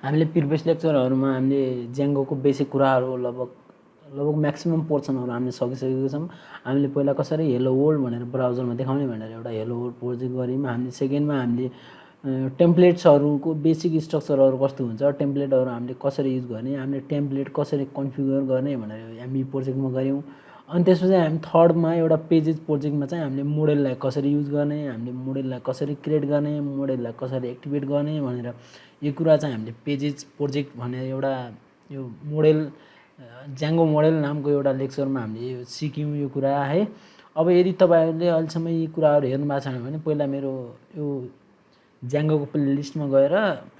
हामीले प्रिभियस लेक्चरहरूमा हामीले ज्याङ्गोको बेसिक कुराहरू लगभग म्याक्सिमम पोर्सनहरू हामीले सकिसकेको छौँ। हामीले पहिला कसरी हेलो वर्ल्ड भनेर ब्राउजरमा देखाउने भनेर एउटा हेलो वर्ल्ड प्रोजेक्ट गऱ्यौँ। हामीले सेकेन्डमा हामीले टेम्प्लेट्सहरूको बेसिक स्ट्रक्चरहरू कस्तो हुन्छ, टेम्प्लेटहरू हामीले कसरी युज गर्ने, हामीले टेम्प्लेट कसरी कन्फिगर गर्ने भनेर हामी प्रोजेक्टमा गऱ्यौँ। अनि त्यसपछि हामी थर्डमा एउटा पेजेस प्रोजेक्टमा चाहिँ हामीले मोडेललाई कसरी युज गर्ने, हामीले मोडेललाई कसरी क्रिएट गर्ने, मोडेललाई कसरी एक्टिभेट गर्ने भनेर यो कुरा चाहिँ हामीले पेजेस प्रोजेक्ट भनेर एउटा यो मोडेल ज्याङ्गो मोडेल नामको एउटा लेक्चरमा हामीले यो सिक्यौँ यो कुरा है। अब यदि तपाईँहरूले अहिलेसम्म यी कुराहरू हेर्नु भएको छैन भने पहिला मेरो यो ज्याङ्गोको प्लेलिस्टमा गएर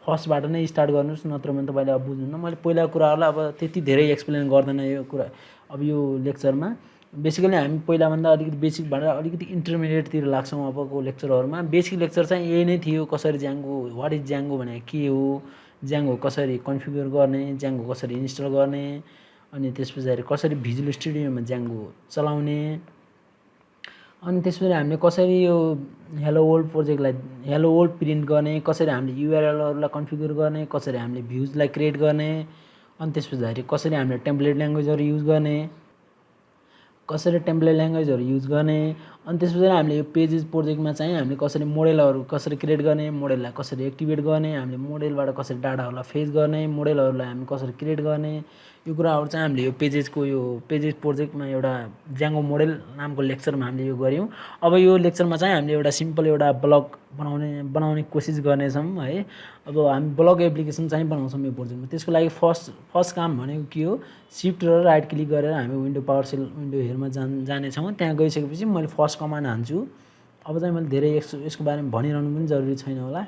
फर्स्टबाट नै स्टार्ट गर्नुहोस्, नत्र भने तपाईँले अब बुझ्नुहुन्न। मैले पहिला कुराहरूलाई अब त्यति धेरै एक्सप्लेन गर्दैन यो कुरा अब यो लेक्चरमा। बेसिकली हामी पहिलाभन्दा अलिकति बेसिकबाट अलिकति इन्टरमिडिएटतिर लाग्छौँ अबको लेक्चरहरूमा। बेसिक लेक्चर चाहिँ यही नै थियो, कसरी ज्याङ्गो, वाट इज ज्याङ्गो भनेको के हो, ज्याङ्गो कसरी कन्फिगर गर्ने, ज्याङ्गो कसरी इन्स्टल गर्ने, अनि त्यस पछाडि कसरी भिजुअल स्टुडियोमा ज्याङ्गो चलाउने, अनि त्यसपछि हामीले कसरी यो हेलो वर्ल्ड प्रोजेक्टलाई हेलो वर्ल्ड प्रिन्ट गर्ने, कसरी हामीले युआरएलहरूलाई कन्फिगर गर्ने, कसरी हामीले भ्युजलाई क्रिएट गर्ने, अनि त्यस पछाडि कसरी हामीले टेम्प्लेट ल्याङ्ग्वेजहरू युज गर्ने, कसरी टेम्प्लेट ल्याङ्ग्वेजहरू युज गर्ने, अनि त्यसपछि हामीले यो पेजेस प्रोजेक्टमा चाहिँ हामीले कसरी मोडेलहरू कसरी क्रिएट गर्ने, मोडेललाई कसरी एक्टिभेट गर्ने, हामीले मोडेलबाट कसरी डाटाहरूलाई फेच गर्ने, मोडेलहरूलाई हामी कसरी क्रिएट गर्ने, यो कुराहरू चाहिँ हामीले यो पेजेसको यो पेजेस प्रोजेक्टमा एउटा ज्याङ्गो मोडेल नामको लेक्चरमा हामीले यो गऱ्यौँ। अब यो लेक्चरमा चाहिँ हामीले एउटा सिम्पल एउटा ब्लग बनाउने कोसिस गर्नेछौँ है। अब हामी ब्लग एप्लिकेसन चाहिँ बनाउँछौँ यो प्रोजेक्टमा। त्यसको लागि फर्स्ट काम भनेको के हो, सिफ्ट र राइट क्लिक गरेर हामी विन्डो पावरसेल विन्डो हेरमा जानेछौँ। त्यहाँ गइसकेपछि मैले फर्स्ट कमान्ड हान्छु। अब चाहिँ मैले धेरै यसको बारेमा भनिरहनु पनि जरुरी छैन होला।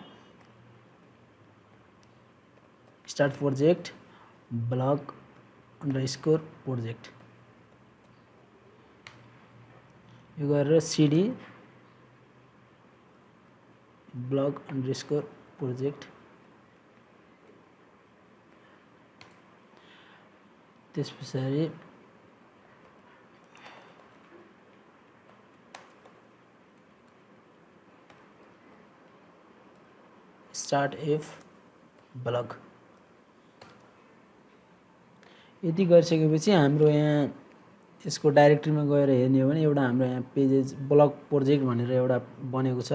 स्टार्ट प्रोजेक्ट ब्लग _ प्रोजेक्ट यो गरेर सिडी ब्लग _ प्रोजेक्ट, त्यस पछाडि स्टार्ट एफ ब्लग यति गरिसकेपछि हाम्रो यहाँ यसको डाइरेक्टरीमा गएर हेर्ने हो भने एउटा हाम्रो यहाँ पेजेस ब्लग प्रोजेक्ट भनेर एउटा बनेको छ।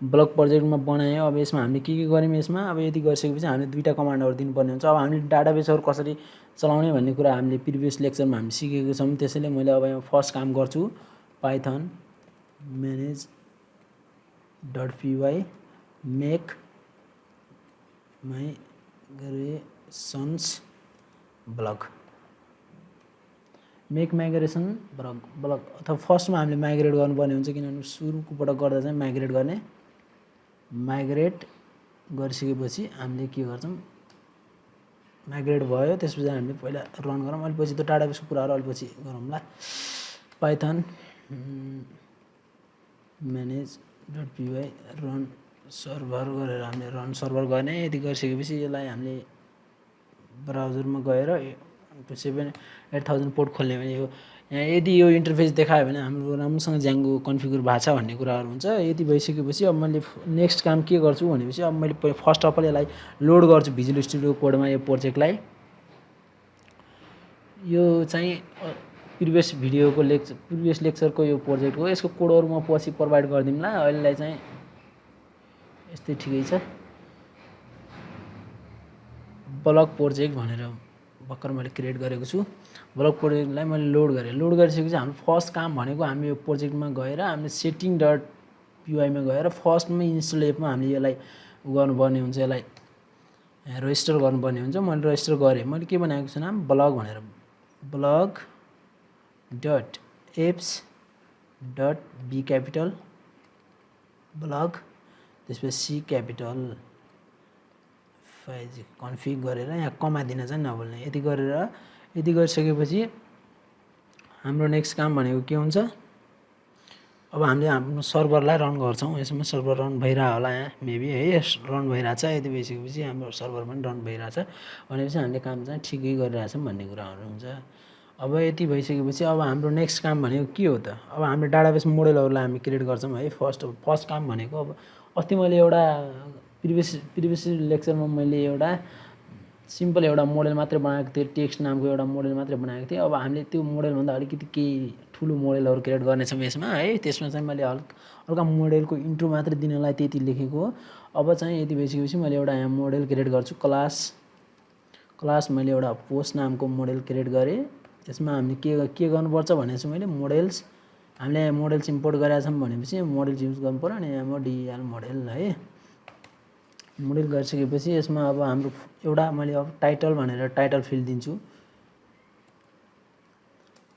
ब्लग प्रोजेक्टमा बनायो। अब यसमा हामीले के गर्यौँ यसमा, अब यति गरिसकेपछि हामीले दुईवटा कमान्डहरू दिनुपर्ने हुन्छ। अब हामीले डाटाबेसहरू कसरी चलाउने भन्ने कुरा हामीले प्रिभियस लेक्चरमा हामी सिकेको छौँ। त्यसैले मैले अब यहाँ फर्स्ट काम गर्छु, Python manage.py make migrations blog, make migration blog अथवा फर्स्टमा हामीले माइग्रेट गर्नुपर्ने हुन्छ, किनभने सुरुकोबाट गर्दा चाहिँ माइग्रेट गर्ने। माइग्रेट गरिसकेपछि हामीले के गर्छौँ, माइग्रेट भयो। त्यसपछि हामीले पहिला रन गरौँ, अलिपछि त डाटाबेसको कुराहरू अलिपछि गरौँला। पाइथन manage.py रन सर्भर गरेर हामीले रन सर्भर गर्ने। यति गरिसकेपछि यसलाई हामीले ब्राउजरमा गएर 8000 पोर्ट खोल्ने भने यो यहाँ यदि यो इन्टरफेस देखायो भने हाम्रो राम्रोसँग ज्याङ्गो कन्फिगर भएको छ भन्ने कुराहरू हुन्छ। यति भइसकेपछि अब मैले नेक्स्ट काम के गर्छु भनेपछि अब मैले फर्स्ट अफ अल यसलाई लोड गर्छु भिजुअल स्टुडियो कोडमा यो प्रोजेक्टलाई। यो चाहिँ प्रिभियस लेक्चरको यो प्रोजेक्ट हो। यसको कोडहरू म पछि प्रोभाइड गरिदिउँला। अहिलेलाई चाहिँ यस्तै ठिकै छ। ब्लग प्रोजेक्ट भनेर भर्खर मैले क्रिएट गरेको छु। ब्लग प्रोजेक्टलाई मैले लोड गरेँ। लोड गरिसकेपछि हाम्रो फर्स्ट काम भनेको हामी यो प्रोजेक्टमा गएर हामीले setting.py मा गएर फर्स्टमा इन्स्टल एपमा हामीले यसलाई गर्नुपर्ने हुन्छ, यसलाई रजिस्टर गर्नुपर्ने हुन्छ। मैले रजिस्टर गरेँ। मैले के बनाएको छु नाम ब्लग भनेर, blog.apps.b क्यापिटल ब्लग, त्यसपछि सी क्यापिटल फाइल कन्फिग गरेर यहाँ कमा दिन चाहिँ नभुल्ने। यति गरिसकेपछि हाम्रो नेक्स्ट काम भनेको के हुन्छ, अब हामीले हाम्रो सर्भरलाई रन गर्छौँ। यसमा सर्भर रन भइरहेको होला यहाँ मेबी है, रन भइरहेछ। यति भइसकेपछि हाम्रो सर्भर पनि रन भइरहेछ भनेपछि हामीले काम चाहिँ ठिकै गरिरहेछौँ भन्ने कुराहरू हुन्छ। अब यति भइसकेपछि अब हाम्रो नेक्स्ट काम भनेको के हो त, अब हामीले डाटाबेस मोडेलहरूलाई हामी क्रिएट गर्छौँ है। फर्स्ट काम भनेको अब अस्ति मैले एउटा प्रिभियस लेक्चरमा मैले एउटा सिम्पल एउटा मोडेल मात्रै बनाएको थिएँ, टेक्स्ट नामको एउटा मोडेल मात्रै बनाएको थिएँ। अब हामीले त्यो मोडेलभन्दा अलिकति केही ठुलो मोडेलहरू क्रिएट गर्नेछौँ यसमा है। त्यसमा चाहिँ मैले हल्का मोडेलको इन्ट्रो मात्रै दिनलाई त्यति लेखेको हो। अब चाहिँ यति भइसकेपछि मैले एउटा यहाँ मोडेल क्रिएट गर्छु। क्लास मैले एउटा पोस्ट नामको मोडेल क्रिएट गरेँ। त्यसमा हामीले के गर्नुपर्छ भनेपछि मैले मोडेल्स, हामीले यहाँ मोडेल्स इम्पोर्ट गरेका छौँ भनेपछि मोडेल्स युज गर्नु पर्यो। अनि यहाँ डिएल मोडेल है, मोडेल गरिसकेपछि यसमा अब हाम्रो एउटा मैले अब टाइटल भनेर टाइटल फिल्ड दिन्छु,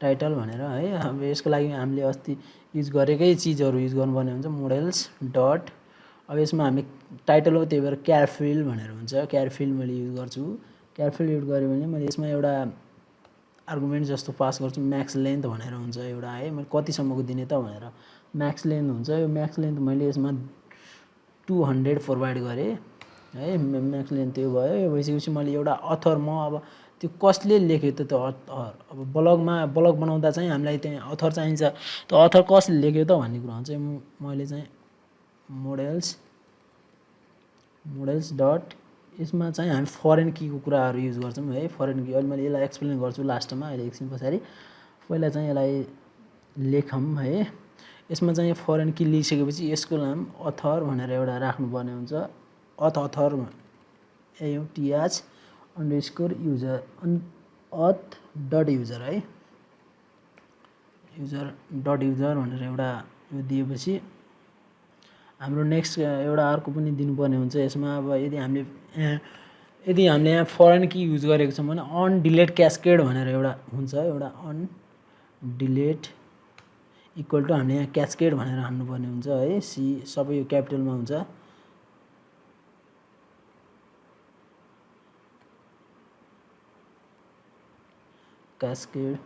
टाइटल भनेर है। अब यसको लागि हामीले अस्ति युज गरेकै चिजहरू युज गर्नुपर्ने हुन्छ, मोडेल्स डट। अब यसमा हामी टाइटल हो त्यही भएर क्यार फिल्ड भनेर हुन्छ, क्यार फिल्ड मैले युज गर्छु। क्यार फिल्ड युज गरेँ भने मैले यसमा एउटा आर्गुमेन्ट जस्तो पास गर्छु, म्याक्स लेन्थ भनेर हुन्छ एउटा है। मैले कतिसम्मको दिने त भनेर म्याक्स लेन्थ हुन्छ। यो म्याक्स लेन्थ मैले यसमा 200 प्रोभाइड गरेँ है। म्याक्स लेन्थ त्यो भयो। यो भइसकेपछि मैले एउटा अथर, म अब त्यो कसले लेख्यो त त्यो अथर, अब ब्लग बनाउँदा चाहिँ हामीलाई त्यहाँ अथर चाहिन्छ। त्यो अथर कसले लेख्यो त भन्ने कुरा हुन्छ। मैले चाहिँ मोडेल्स डट, यसमा चाहिँ हामी फरेन कीको कुराहरू युज गर्छौँ है। फरेन की अहिले मैले यसलाई एक्सप्लेन गर्छु लास्टमा, अहिले एकछिन पछाडि। पहिला चाहिँ यसलाई लेखौँ है। यसमा चाहिँ फरेन की लेखिसकेपछि यसको नाम अथर भनेर एउटा राख्नुपर्ने हुन्छ। अथर AUTH _user अथ डट युजर है, युजर डट युजर भनेर एउटा यो दिएपछि हाम्रो नेक्स्ट एउटा अर्को पनि दिनुपर्ने हुन्छ यसमा। अब यदि हामीले यहाँ फरेन की युज गरेको छौँ भने अन डिलेट क्यास्केड भनेर एउटा हुन्छ, एउटा अन डिलेट इक्वल टु हामीले यहाँ क्यास्केड भनेर हाल्नुपर्ने हुन्छ है। सी सबै यो क्यापिटलमा हुन्छ। क्यास्केड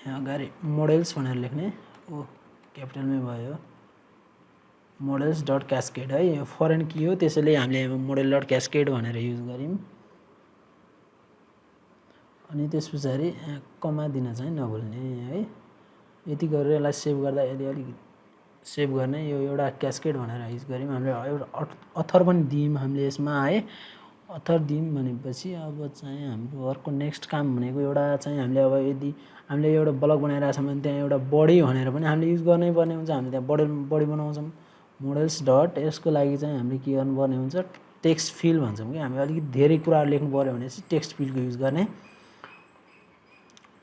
यहाँ अगाडि मोडेल्स भनेर लेख्ने, ओ क्यापिटलमै भयो, मोडेल्स डट क्यास्केड है। यो फरेन की हो त्यसैले हामीले मोडेल डट क्यास्केड भनेर युज गऱ्यौँ। अनि त्यस पछाडि कमा दिन चाहिँ नभुल्ने है। यति गरेर यसलाई सेभ गर्दा यदि अलिक सेभ गर्ने, यो एउटा क्यास्केड भनेर युज गऱ्यौँ। हामीले एउटा अथर पनि दियौँ हामीले यसमा है। अथर दियौँ भनेपछि अब चाहिँ हाम्रो अर्को नेक्स्ट काम भनेको एउटा चाहिँ हामीले अब यदि हामीले एउटा ब्लग बनाइरहेको छौँ भने त्यहाँ एउटा बडी भनेर पनि हामीले युज गर्नै पर्ने हुन्छ। हामीले त्यहाँ बडी बनाउँछौँ, मोडेल्स डट। यसको लागि चाहिँ हामीले के गर्नुपर्ने हुन्छ, टेक्स्ट फिल्ड भन्छौँ कि हामी अलिकति धेरै कुराहरू लेख्नु पऱ्यो भने चाहिँ टेक्स्ट फिल्डको युज गर्ने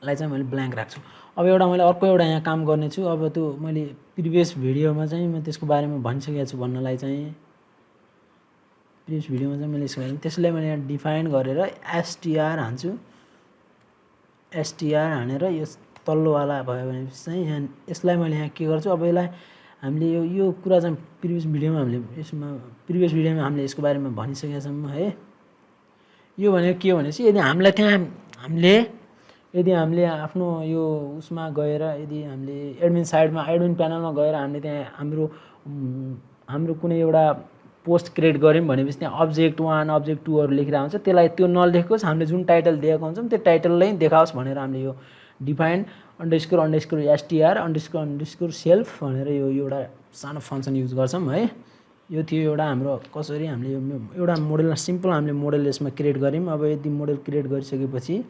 लाई चाहिँ मैले ब्ल्याङ्क राख्छु। अब मैले अर्को एउटा यहाँ काम गर्नेछु। अब त्यो मैले प्रिभियस भिडियोमा चाहिँ म त्यसको बारेमा भनिसकेको छु भन्नलाई चाहिँ, प्रिभियस भिडियोमा चाहिँ मैले यसको बारेमा, त्यसलाई मैले यहाँ डिफाइन गरेर एसटिआर हान्छु। एसटिआर हानेर यो तल्लोवाला भयो भनेपछि चाहिँ यहाँ यसलाई मैले यहाँ के गर्छु, अब यसलाई हामीले यो कुरा चाहिँ प्रिभियस भिडियोमा हामीले यसको बारेमा भनिसकेका छौँ है। यो भनेको के हो भनेपछि यदि हामीले आफ्नो यो उसमा गएर, यदि हामीले एडमिन प्यानलमा गएर हामीले त्यहाँ हाम्रो कुनै एउटा पोस्ट क्रिएट गऱ्यौँ भनेपछि त्यहाँ अब्जेक्ट 1 अब्जेक्ट 2हरू लेखिरहेको हुन्छ। त्यसलाई त्यो नलेखोस्, हामीले जुन टाइटल दिएको हुन्छौँ त्यो टाइटललाई देखाओस् भनेर हामीले यो डिफाइन __ STR __ भनेर यो एउटा सानो फङ्सन युज गर्छौँ है। यो थियो एउटा हाम्रो कसरी हामीले एउटा मोडेल सिम्पल हामीले मोडेल यसमा क्रिएट गऱ्यौँ। अब यदि मोडेल क्रिएट गरिसकेपछि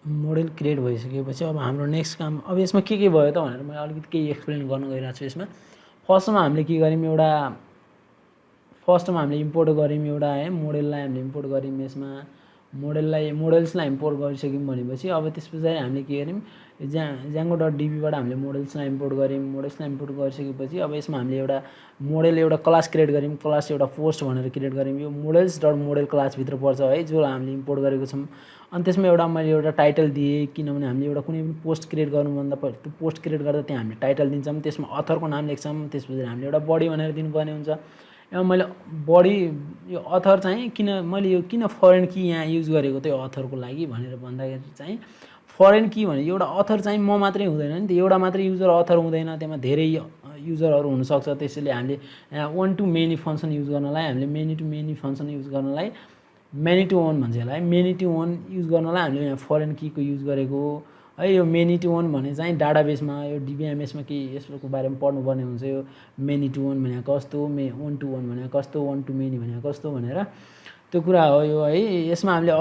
मोडेल क्रिएट भइसकेपछि अब हाम्रो नेक्स्ट काम, अब यसमा के भयो त भनेर मैले अलिकति केही एक्सप्लेन गर्न गइरहेको छु यसमा। फर्स्टमा हामीले के गऱ्यौँ, हामीले इम्पोर्ट गऱ्यौँ एउटा है, मोडेललाई हामीले इम्पोर्ट गऱ्यौँ। यसमा मोडेल्सलाई इम्पोर्ट गरिसक्यौँ भनेपछि अब त्यस पछाडि हामीले के गऱ्यौँ, ज्याङ्गो डट डीबीबाट हामीले मोडेल्सलाई इम्पोर्ट गऱ्यौँ। मोडेल्सलाई इम्पोर्ट गरिसकेपछि अब यसमा हामीले एउटा एउटा क्लास क्रिएट गऱ्यौँ, क्लास एउटा पोस्ट भनेर क्रिएट गऱ्यौँ। यो मोडेल्स डट मोडेल क्लासभित्र पर्छ है, जो हामीले इम्पोर्ट गरेको छौँ। अनि त्यसमा मैले एउटा टाइटल दिएँ, किनभने हामीले एउटा कुनै पनि पोस्ट क्रिएट गर्नुभन्दा पहिले त्यो पोस्ट क्रिएट गर्दा त्यहाँ हामीले टाइटल दिन्छौँ, त्यसमा अथरको नाम लेख्छौँ। त्यसपछि हामीले एउटा बडी भनेर दिनुपर्ने हुन्छ। अब मैले बडी यो अथर चाहिँ किन फरेन की यहाँ युज गरेको त्यो अथरको लागि भनेर भन्दाखेरि चाहिँ फरेन की भने एउटा अथर चाहिँ म मात्रै हुँदैन नि त, एउटा मात्रै युजर अथर हुँदैन, त्यसमा धेरै युजरहरू हुनसक्छ। त्यसैले हामीले यहाँ 1 to many फङ्सन युज गर्नलाई, हामीले many to many function use गर्नलाई मेनी टु 1 भन्छ यसलाई। मेनी टु 1 युज गर्नलाई हामीले यहाँ फरेन कीको युज गरेको। है। यो मेनी टु वन भने चाहिँ डाटाबेसमा यो डिबिएमएसमा के यसको बारेमा पढ्नुपर्ने हुन्छ। यो मेनी टु वन भनेको कस्तो, वन टु वन भनेको कस्तो, वन टु मेनी भनेको कस्तो भनेर त्यो कुरा हो यो है। यसमा हामीले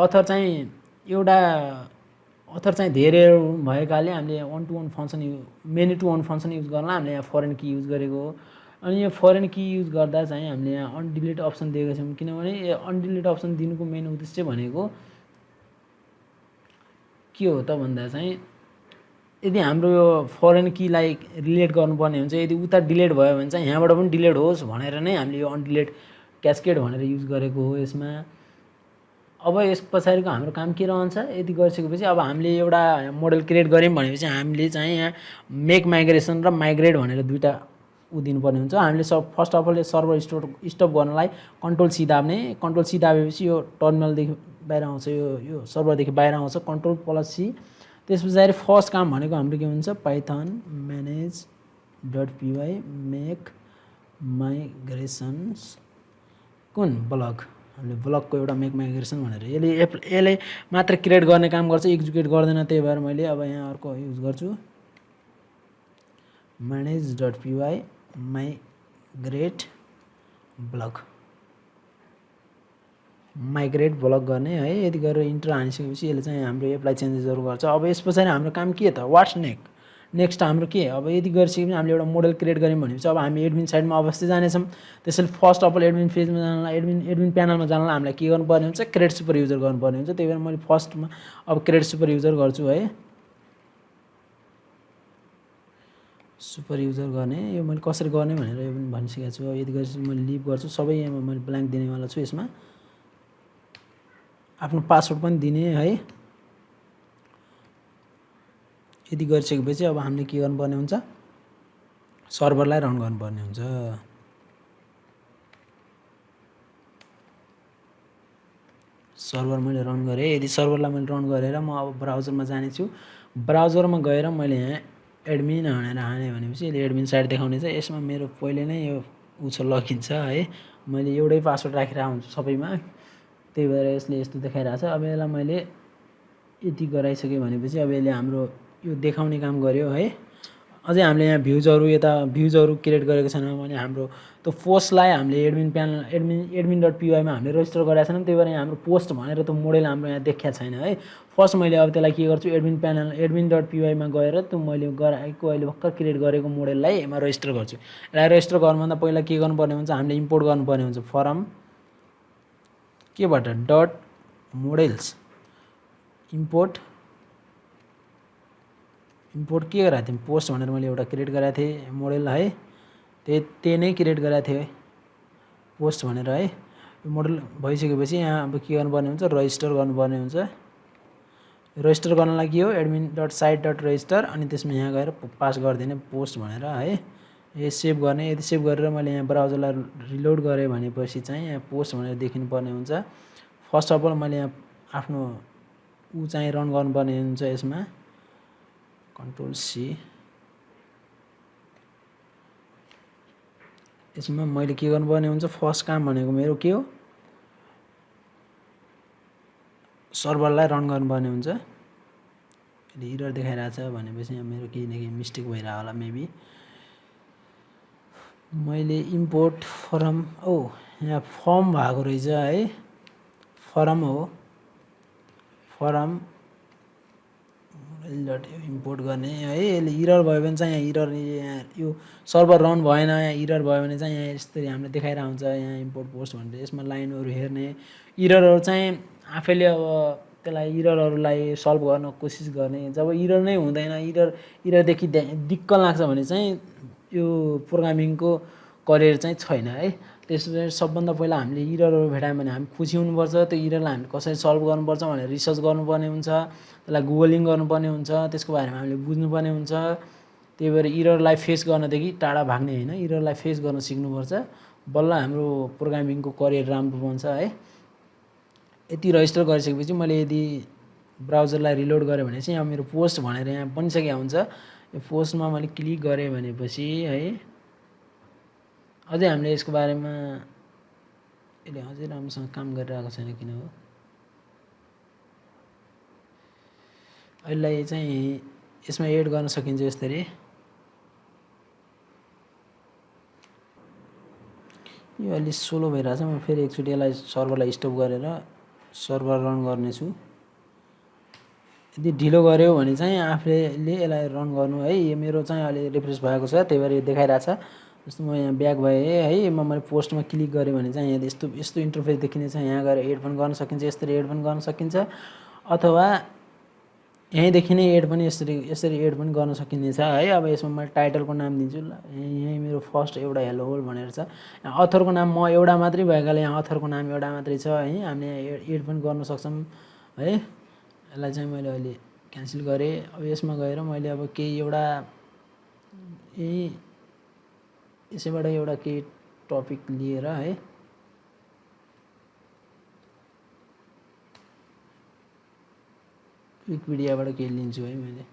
अथर चाहिँ धेरै भएकाले हामीले one to one function many to one function use गर्न हामीले यहाँ फरेन की युज गरेको हो। अनि यो फरेन की युज गर्दा चाहिँ हामीले यहाँ अनडिलिट अप्सन दिएको छौँ, किनभने यो अनडिलिट अप्सन दिनुको मेन उद्देश्य भनेको के हो त भन्दा चाहिँ यदि हाम्रो यो फरेन कीलाई रिलेट गर्नुपर्ने हुन्छ, यदि उता डिलेट भयो भने चाहिँ यहाँबाट पनि डिलेट होस् भनेर नै हामीले यो अनडिलेट क्यास्केड भनेर युज गरेको हो यसमा। अब यस पछाडिको हाम्रो काम के रहन्छ, यदि गरिसकेपछि अब हामीले एउटा मोडल क्रिएट गऱ्यौँ भनेपछि हामीले चाहिँ यहाँ मेक माइग्रेसन र माइग्रेट भनेर दुईवटा दिनुपर्ने हुन्छ। हामीले first of all server stop गर्नलाई कन्ट्रोल सी दाब्ने, कन्ट्रोल सी दाबेपछि यो टर्मिनलदेखि बाहिर आउँछ, यो सर्भरदेखि बाहिर आउँछ कन्ट्रोल प्लस सी। त्यस पछाडि फर्स्ट काम भनेको हाम्रो के हुन्छ, पाइथन manage.py मेक माइग्रेसन्स कुन ब्लक, हामीले ब्लकको एउटा मेक माइग्रेसन भनेर यसले मात्र क्रिएट गर्ने काम गर्छ, एक्जिक्युट गर्दैन। त्यही भएर मैले अब यहाँ अर्को युज गर्छु manage.py माइग्रेट ब्लक गर्ने है। यदि गरेर इन्टर हानिसकेपछि यसले चाहिँ हाम्रो एप्लाई चेन्जेसहरू गर्छ। अब यस पछाडि हाम्रो काम के त, वाट्स नेक्स्ट हाम्रो के, अब यदि गरिसकेपछि हामीले एउटा मोडल क्रिएट गऱ्यौँ भनेपछि अब हामी एडमिन साइडमा अवश्य जानेछौँ। त्यसैले फर्स्ट अफ अल एडमिन पेजमा जानलाई एडमिन प्यानलमा जानलाई हामीलाई के गर्नुपर्ने हुन्छ, क्रिएट सुपर युजर गर्नुपर्ने हुन्छ। त्यही भएर मैले फर्स्टमा अब क्रिएट सुपर युजर गर्छु है। सुपर युजर गर्ने यो मैले कसरी गर्ने भनेर यो पनि भनिसकेको छु। यदि गरेपछि मैले लिभ गर्छु, सबै यहाँ मैले ब्ल्याङ्क दिनेवाला छु। यसमा आफ्नो पासवर्ड पनि दिने है। यदि गरिसकेपछि अब हामीले के गर्नुपर्ने हुन्छ, सर्भरलाई रन गर्नुपर्ने हुन्छ। सर्भर मैले रन गरेँ। यदि सर्भरलाई मैले रन गरेर म अब ब्राउजरमा जानेछु। ब्राउजरमा गएर मैले यहाँ एडमिन भनेर हाने भनेपछि यसले एडमिन साइट देखाउने छ। यसमा मेरो पहिले नै यो लगइन छ है, मैले एउटै पासवर्ड राखिरहेको हुन्छु सबैमा, त्यही भएर यसले यस्तो देखाइरहेछ। अब यसलाई मैले यति गराइसकेँ भनेपछि अब यसले हाम्रो यो देखाउने काम गर्यो है। अझै हामीले यहाँ भ्युजहरू क्रिएट गरेको छैन भने हाम्रो त्यो पोस्टलाई हामीले एडमिन.py मा हामीले रजिस्टर गरेका छैनौँ। त्यही भएर यहाँ हाम्रो पोस्ट भनेर त्यो मोडेल हाम्रो यहाँ देखिया छैन है। फर्स्ट मैले अब त्यसलाई के गर्छु, एडमिन.py मा गएर त्यो मैले गराएको अहिले भर्खर क्रिएट गरेको मोडेललाई यसमा रजिस्टर गर्छु। यसलाई रजिस्टर गर्नुभन्दा पहिला के गर्नुपर्ने हुन्छ, हामीले इम्पोर्ट गर्नुपर्ने हुन्छ फरम केबाट डट मोडेल्स इम्पोर्ट के गराएको थिएँ, पोस्ट भनेर मैले एउटा क्रिएट गराएको थिएँ मोडेल है। त्यही नै क्रिएट गराएको थिएँ पोस्ट भनेर है। यो मोडल भइसकेपछि यहाँ अब के गर्नुपर्ने हुन्छ, रजिस्टर गर्नुपर्ने हुन्छ। रजिस्टर गर्नलाई के हो, admin.site.register अनि त्यसमा यहाँ गएर पास गरिदिने पोस्ट भनेर है। यो सेभ गर्ने। यदि सेभ गरेर मैले यहाँ ब्राउजरलाई रिलोड गरेँ भनेपछि चाहिँ यहाँ पोस्ट भनेर देखिनु पर्ने हुन्छ। फर्स्ट अफ अल मैले यहाँ आफ्नो चाहिँ रन गर्नुपर्ने हुन्छ। यसमा कन्ट्रोल सी, यसमा मैले के गर्नुपर्ने हुन्छ, फर्स्ट काम भनेको मेरो के हो, सर्भरलाई रन गर्नुपर्ने हुन्छ। यदि इरर देखाइरहेछ भनेपछि यहाँ मेरो केही न केही मिस्टेक भइरहेको होला मेबी। मैले इम्पोर्ट फरम यहाँ फर्म भएको रहेछ है, फरम हो, फरम इम्पोर्ट गर्ने है। यसले इरर भयो भने चाहिँ यहाँ यो सर्भर रन भएन, यहाँ इरर भयो भने चाहिँ यहाँ यस्तरी हामीले देखाइरहेको हुन्छ यहाँ इम्पोर्ट पोस्ट भनेर। यसमा लाइनहरू हेर्ने, इररहरू चाहिँ आफैले अब त्यसलाई इररहरूलाई सल्भ गर्न कोसिस गर्ने। जब इरर नै हुँदैन, इररदेखि दिक्क लाग्छ भने चाहिँ यो प्रोग्रामिङको करियर चाहिँ छैन है। त्यसले सबभन्दा पहिला हामीले इररहरू भेटायौँ भने हामी खुसी हुनुपर्छ। त्यो इररलाई हामीले कसरी सल्भ गर्नुपर्छ भनेर रिसर्च गर्नुपर्ने हुन्छ, त्यसलाई गुगलिङ गर्नुपर्ने हुन्छ, त्यसको बारेमा हामीले बुझ्नुपर्ने हुन्छ। त्यही भएर इररलाई फेस गर्नदेखि टाढा भाग्ने होइन, इररलाई फेस गर्न सिक्नुपर्छ, बल्ल हाम्रो प्रोग्रामिङको करियर राम्रो बन्छ है। यति रजिस्टर गरिसकेपछि मैले यदि ब्राउजरलाई रिलोड गरेँ भने चाहिँ यहाँ मेरो पोस्ट भनेर यहाँ बनिसकेको हुन्छ। यो पोस्टमा मैले क्लिक गरेँ भनेपछि है अझै हामीले यसको बारेमा यसले अझै राम्रोसँग काम गरिरहेको छैन किन हो। यसलाई चाहिँ यसमा एड गर्न सकिन्छ यसरी। यो अलि स्लो भइरहेछ, म फेरि एकचोटि यसलाई सर्भरलाई स्टप गरेर सर्भर रन गर्नेछु। यदि ढिलो गऱ्यो भने चाहिँ आफूले यसलाई रन गर्नु है। यो मेरो चाहिँ अलि रिफ्रेस भएको छ, त्यही भएर यो देखाइरहेछ। जस्तो म यहाँ ब्याक भएँ है, मैले पोस्टमा क्लिक गरेँ भने चाहिँ यहाँ यस्तो इन्टरफेस देखिने छ। यहाँ गएर एड पनि गर्न सकिन्छ, यसरी एड पनि गर्न सकिन्छ, अथवा यहीँदेखि नै एड पनि यसरी एड पनि गर्न सकिनेछ है। अब यसमा मैले टाइटलको नाम दिन्छु। यहीँ मेरो फर्स्ट एउटा हेलो वर्ल्ड भनेर छ। यहाँ अथरको नाम म एउटा मात्रै भएकाले यहाँ अथरको नाम एउटा मात्रै छ है। हामीले एड पनि गर्न सक्छौँ है। यसलाई चाहिँ मैले अहिले क्यान्सल गरेँ। अब यसमा गएर मैले अब केही एउटा यसैबाट एउटा केही टपिक लिएर है, विकिपिडियाबाट केही लिन्छु है मैले।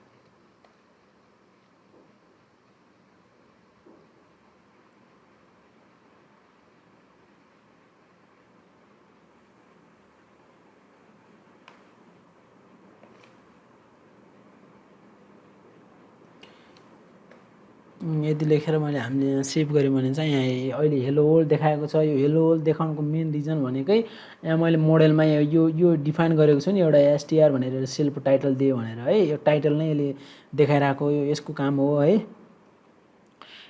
यदि लेखेर हामीले यहाँ सेभ गऱ्यौँ भने चाहिँ यहाँ अहिले हेलो वर्ल्ड देखाएको छ। यो हेलो वर्ल्ड देखाउनुको मेन रिजन भनेकै यहाँ मैले मोडेलमा यो डिफाइन गरेको छु नि, एउटा एसटिआर भनेर सेल्फ टाइटल दियो भनेर है। यो टाइटल नै यसले देखाइरहेको यो यसको काम हो है।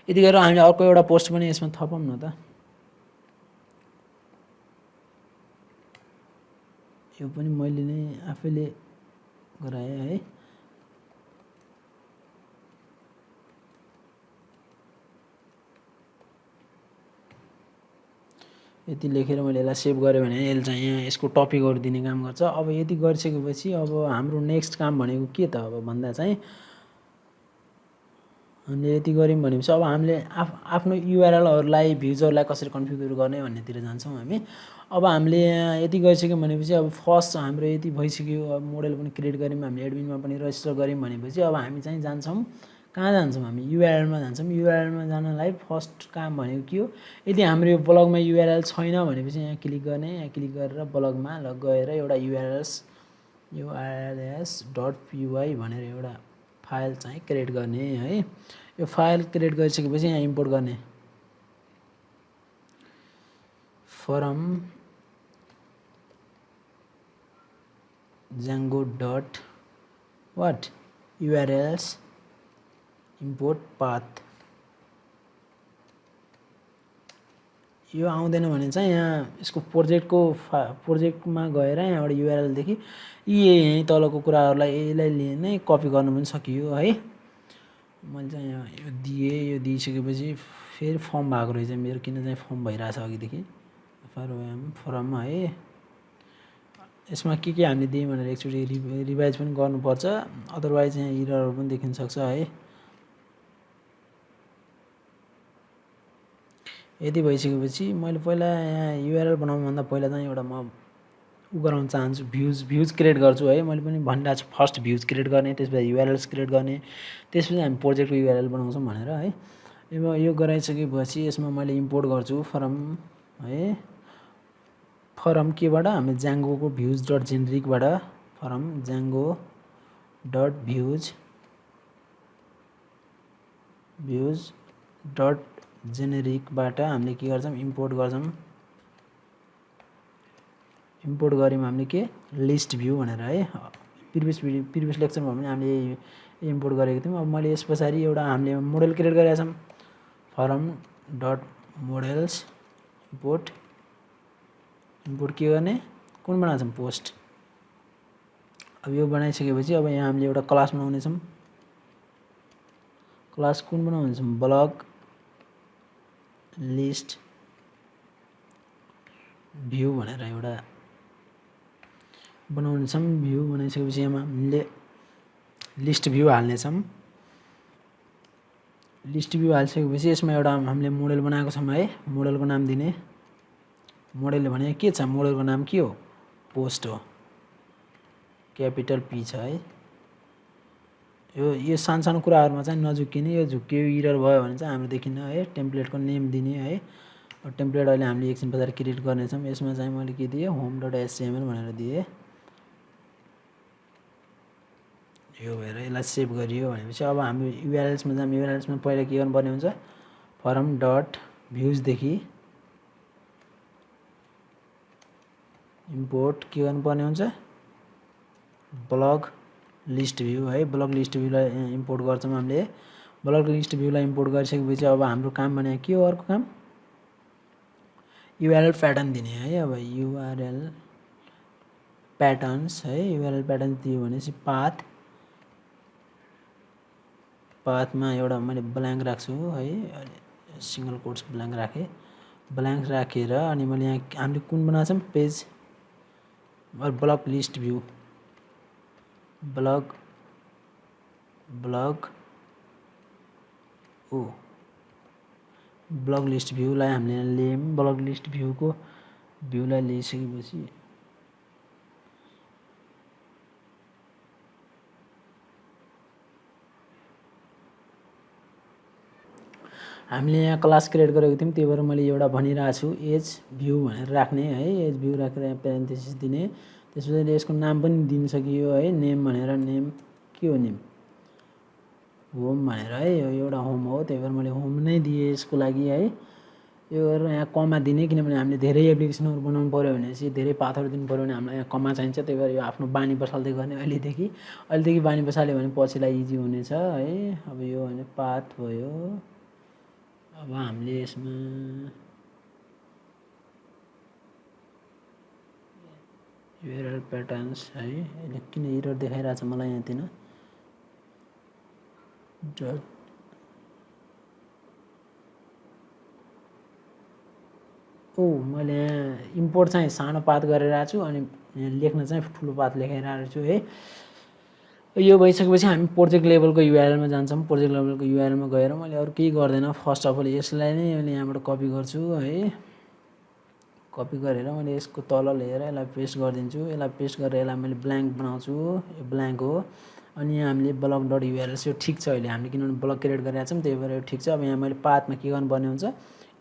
यति गरेर हामीले अर्को एउटा पोस्ट पनि यसमा थपौँ न त। यो पनि मैले नै आफैले गराएँ है। यति लेखेर मैले यसलाई सेभ गरेँ भने यसले चाहिँ यहाँ यसको टपिकहरू दिने काम गर्छ। अब यति गरिसकेपछि अब हाम्रो नेक्स्ट काम भनेको के त अब भन्दा चाहिँ हामीले यति गऱ्यौँ भनेपछि अब हामीले आफ्नो युआरएलहरूलाई भ्युजहरूलाई कसरी कन्फिगर गर्ने भन्नेतिर जान्छौँ हामी। अब हामीले यहाँ यति गरिसक्यौँ भनेपछि अब फर्स्ट हाम्रो यति भइसक्यो। अब मोडल पनि क्रिएट गऱ्यौँ, हामीले एडमिनमा पनि रजिस्टर गऱ्यौँ भनेपछि अब हामी चाहिँ जान्छौँ, कहाँ जान्छौँ हामी युआरएलमा जान्छौँ। युआरएलमा जानलाई फर्स्ट काम भनेको के हो, यदि हाम्रो यो ब्लगमा युआरएल छैन भनेपछि यहाँ क्लिक गर्ने, यहाँ क्लिक गरेर ब्लगमा गएर एउटा urls.py भनेर एउटा फाइल चाहिँ क्रिएट गर्ने है। यो फाइल क्रिएट गरिसकेपछि यहाँ इम्पोर्ट गर्ने from django.what urls import path। यो आउँदैन भने चाहिँ यहाँ यसको प्रोजेक्टमा गएर यहाँबाट युआरएलदेखि यहीँ तलको कुराहरूलाई यसलाई नै कपी गर्नु पनि सकियो है। मैले चाहिँ यहाँ यो दिएँ, यो दिइसकेपछि फेरि फर्म भएको रहेछ मेरो, किन चाहिँ फर्म भइरहेछ अघिदेखि फर्म है। यसमा के हामीले दियौँ भनेर एकचोटि रिभाइज पनि गर्नुपर्छ, अदरवाइज यहाँ इररहरू पनि देखिन सक्छ है। यदि भइसकेपछि मैले पहिला यहाँ युआरएल बनाउनुभन्दा पहिला चाहिँ एउटा म गराउन चाहन्छु, भ्युज क्रिएट गर्छु है। मैले पनि भनिरहेको छु फर्स्ट भ्युज क्रिएट गर्ने, त्यसपछि युआरएल्स क्रिएट गर्ने, त्यसपछि हामी प्रोजेक्टको युआरएल बनाउँछौँ भनेर है। यो गराइसकेपछि यसमा मैले इम्पोर्ट गर्छु फर्म है। फर्म केबाट, हामी ज्याङ्गोको views.generic-बाट फर्म views.generic-बाट हामीले के गर्छौँ, इम्पोर्ट गर्छौँ। इम्पोर्ट गऱ्यौँ हामीले के लिस्ट भ्यू भनेर है। प्रिभियस लेक्चरमा पनि हामीले इम्पोर्ट गरेको थियौँ। अब मैले यस पछाडि एउटा हामीले मोडल क्रिएट गरेका छौँ, फर्म.मोडेल्स इम्पोर्ट के गर्ने, कुन बनाएको छौँ पोस्ट। अब यो बनाइसकेपछि अब यहाँ हामीले एउटा क्लास बनाउने छौँ। क्लास कुन बनाउने छौँ, ब्लग लिस्ट भ्यू भनेर एउटा बनाउने छौँ। भ्यू बनाइसकेपछि यहाँ हामीले लिस्ट भ्यू हाल्नेछौँ। लिस्ट भ्यू हालिसकेपछि यसमा एउटा हामीले मोडल बनाएको छौँ है। मोडलको नाम दिने, मोडलले भने के छ, मोडलको नाम के हो, पोस्ट हो, क्यापिटल पी छ है। यो सानो कुराहरूमा चाहिँ नझुक्किने, यो झुक्कियो इरर भयो भने चाहिँ हाम्रो देखिन्न है। टेम्प्लेटको नेम दिने है। टेम्प्लेट अहिले हामीले एकछिन पछाडि क्रिएट गर्नेछौँ। यसमा चाहिँ मैले के दिएँ, home.html भनेर दिएँ। यो भएर यसलाई सेभ गरियो भनेपछि अब हामी युआरएल्समा जाम। युआरएल्समा पहिला के गर्नुपर्ने हुन्छ, फरम डट भ्युजदेखि इम्पोर्ट के गर्नुपर्ने हुन्छ, ब्लग लिस्ट भ्यू है। ब्लग लिस्ट भ्यूलाई इम्पोर्ट गर्छौँ हामीले। ब्लग लिस्ट भ्यूलाई इम्पोर्ट गरिसकेपछि अब हाम्रो काम भने के हो, अर्को काम युआरएल प्याटर्न दिने है। अब युआरएल प्याटर्न्स है, युआरएल प्याटर्न दियो भनेपछि पाथमा एउटा मैले ब्ल्याङ्क राख्छु है, सिंगल कोट्स ब्ल्याङ्क राखेँ। ब्ल्याङ्क राखेर अनि मैले यहाँ हामीले कुन बनाएको छौँ, page blog list view, blog list भ्यूलाई हामीले लियौँ। ब्लग लिस्ट भ्यूको भ्यूलाई लिइसकेपछि हामीले यहाँ क्लास क्रिएट गरेको थियौँ, त्यही भएर मैले एउटा भनिरहेको छु एज भ्यू भनेर राख्ने है। एज भ्यू राखेर यहाँ प्यारेन्थेसिस दिने। त्यसपछि यसको नाम पनि दिन सकियो है, नेम भनेर। नेम के हो, नेम होम भनेर है, यो एउटा होम हो, त्यही भएर मैले होम नै दिएँ यसको लागि है। यो गरेर यहाँ कमा दिने, किनभने हामीले धेरै एप्लिकेसनहरू बनाउनु पऱ्यो भनेपछि धेरै पाथहरू दिनु पऱ्यो भने हामीलाई यहाँ कमा चाहिन्छ। त्यही भएर यो आफ्नो बानी बसाल्दै गर्ने अहिलेदेखि बानी बसाल्यो भने पछिलाई इजी हुनेछ है। अब यो भने पाथ भयो। अब हामीले यसमा युआरएल प्याटर्न्स है, यसले किन एरर देखाइरहेछ मलाई यहाँतिर डट मैले यहाँ इम्पोर्ट चाहिँ सानो पाथ गरिरहेको छु अनि यहाँ लेख्न चाहिँ ठुलो पाथ लेखाइरहेको छु है। यो भइसकेपछि हामी प्रोजेक्ट लेभलको युआरएलमा जान्छौँ। प्रोजेक्ट लेभलको युआरएलमा गएर मैले अरू केही गर्दैन, फर्स्ट अफ अल यसलाई नै मैले यहाँबाट कपी गर्छु है। कपी गरेर मैले यसको तल लिएर यसलाई पेस्ट गरिदिन्छु। यसलाई पेस्ट गरेर यसलाई मैले ब्ल्याङ्क बनाउँछु, यो ब्ल्याङ्क हो। अनि यहाँ हामीले ब्लग डट युआरएल यो ठिक छ अहिले हामीले, किनभने ब्लग क्रिएट गरिरहेको छौँ, त्यही भएर यो ठिक छ। अब यहाँ मैले पाथमा के गर्नुपर्ने हुन्छ,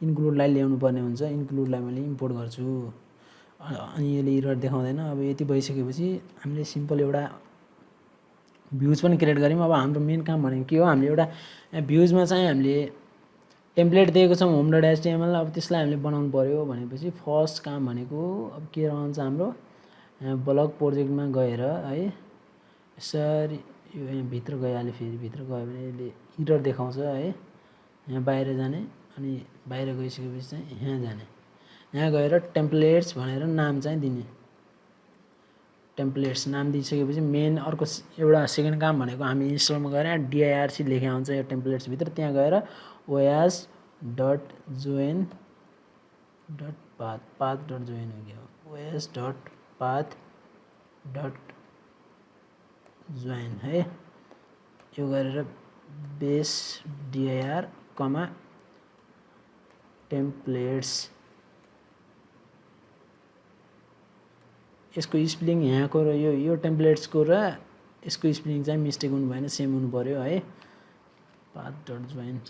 इन्क्लुडलाई ल्याउनु पर्ने हुन्छ। इन्क्लुडलाई मैले इम्पोर्ट गर्छु अनि यसले एरर देखाउँदैन। अब यति भइसकेपछि हामीले सिम्पल एउटा भ्युज पनि क्रिएट गऱ्यौँ। अब हाम्रो मेन काम भनेको के हो, हामीले एउटा भ्युजमा चाहिँ हामीले टेम्प्लेट दिएको छौँ होम डट एचटिएमएल। अब त्यसलाई हामीले बनाउनु पऱ्यो भनेपछि फर्स्ट काम भनेको अब के रहन्छ हाम्रो, ब्लग प्रोजेक्टमा गएर है यसरी यो यहाँ भित्र गइहाल्यो। फेरि भित्र गयो भने यसले एरर देखाउँछ है। यहाँ बाहिर जाने अनि बाहिर गइसकेपछि चाहिँ यहाँ जाने, यहाँ गएर टेम्प्लेट्स भनेर नाम चाहिँ दिने। टेम्प्लेट्स नाम दिइसकेपछि मेन अर्को एउटा सेकेन्ड काम भनेको हामी इन्स्टलमा गएर डिआइआरसी लेखे आउँछ यो टेम्प्लेट्स भित्र, त्यहाँ गएर OS dot join dot path dot join हो गयो, OS dot path dot join है। यो गरेर बेस डिआइआर कमा टेम्प्लेट्स, यसको स्पेलिङ यहाँको र यो टेम्प्लेट्सको र यसको स्पेलिङ चाहिँ मिस्टेक हुनु भएन, सेम हुनु पर्यो है। पाथ डट जोइन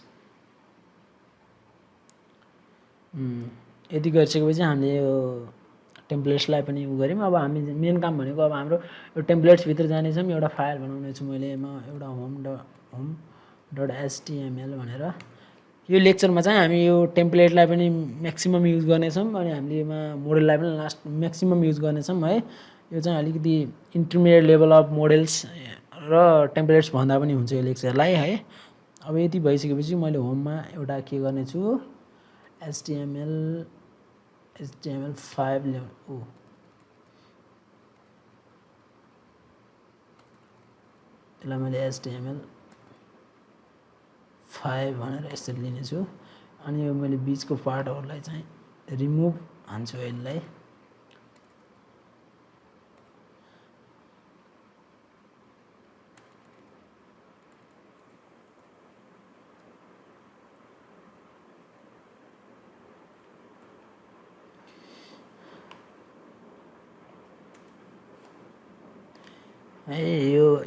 यति गरिसकेपछि हामीले यो टेम्प्लेट्सलाई पनि उ गऱ्यौँ। अब हामी मेन काम भनेको अब हाम्रो यो टेम्प्लेट्सभित्र जानेछौँ। एउटा फाइल बनाउने छु मैले, म एउटा होम डट एचटिएमएल भनेर। यो लेक्चरमा चाहिँ हामी यो टेम्प्लेटलाई पनि म्याक्सिमम युज गर्नेछौँ अनि हामीले यसमा मोडेललाई पनि लास्ट म्याक्सिमम युज गर्नेछौँ है। यो चाहिँ अलिकति इन्टरमिडिएट लेभल अफ मोडेल्स र टेम्प्लेट्स भन्दा पनि हुन्छ यो लेक्चरलाई है। अब यति भइसकेपछि मैले होममा एउटा के गर्नेछु, HTML5 ल्याउ यसलाई मैले HTML5 भनेर यसरी लिनेछु। अनि यो मैले बिचको पार्टहरूलाई चाहिँ रिमुभ हान्छु यसलाई।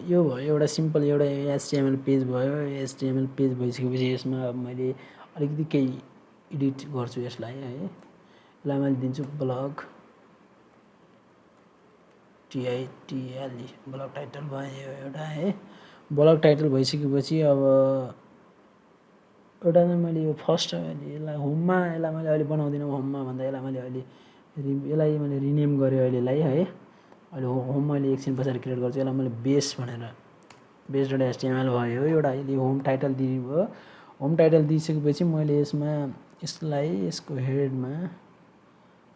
यो भयो एउटा सिम्पल एउटा HTML पेज भयो। HTML पेज भइसकेपछि यसमा अब मैले अलिकति केही एडिट गर्छु यसलाई है। यसलाई मैले दिन्छु ब्लग TITLE, ब्लग टाइटल भयो एउटा है। ब्लग टाइटल भइसकेपछि अब एउटा चाहिँ मैले यो फर्स्ट यसलाई होममा यसलाई मैले अहिले बनाउँदिनँ होममा भन्दा यसलाई मैले अहिले यसलाई मैले रिनेम गरेँ अहिलेलाई है अहिले होम मैले एकछिन पछाडि क्रिएट गर्छु यसलाई मैले बेस भनेर बेस डट एचटिएमएल भयो एउटा अहिले होम टाइटल दिनुभयो होम टाइटल दिइसकेपछि मैले यसमा यसलाई यसको हेडमा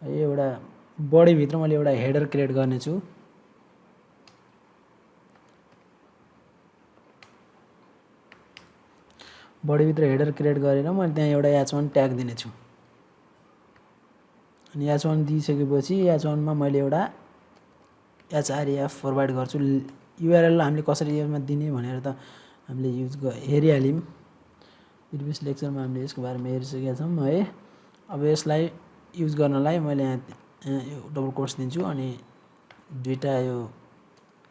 है एउटा बडीभित्र मैले एउटा हेडर क्रिएट गर्नेछु बडीभित्र हेडर क्रिएट गरेर मैले त्यहाँ एउटा h1 ट्याग दिनेछु अनि h1 दिइसकेपछि h1 मा मैले एउटा href प्रोभाइड गर्छु युआरएल हामीले कसरी यसमा दिने भनेर त हामीले युज हेरिहाल्यौँ प्रिभियस लेक्चरमा हामीले यसको बारेमा हेरिसकेका छौँ है अब यसलाई युज गर्नलाई मैले यहाँ यो डबल कोट्स दिन्छु अनि दुईटा यो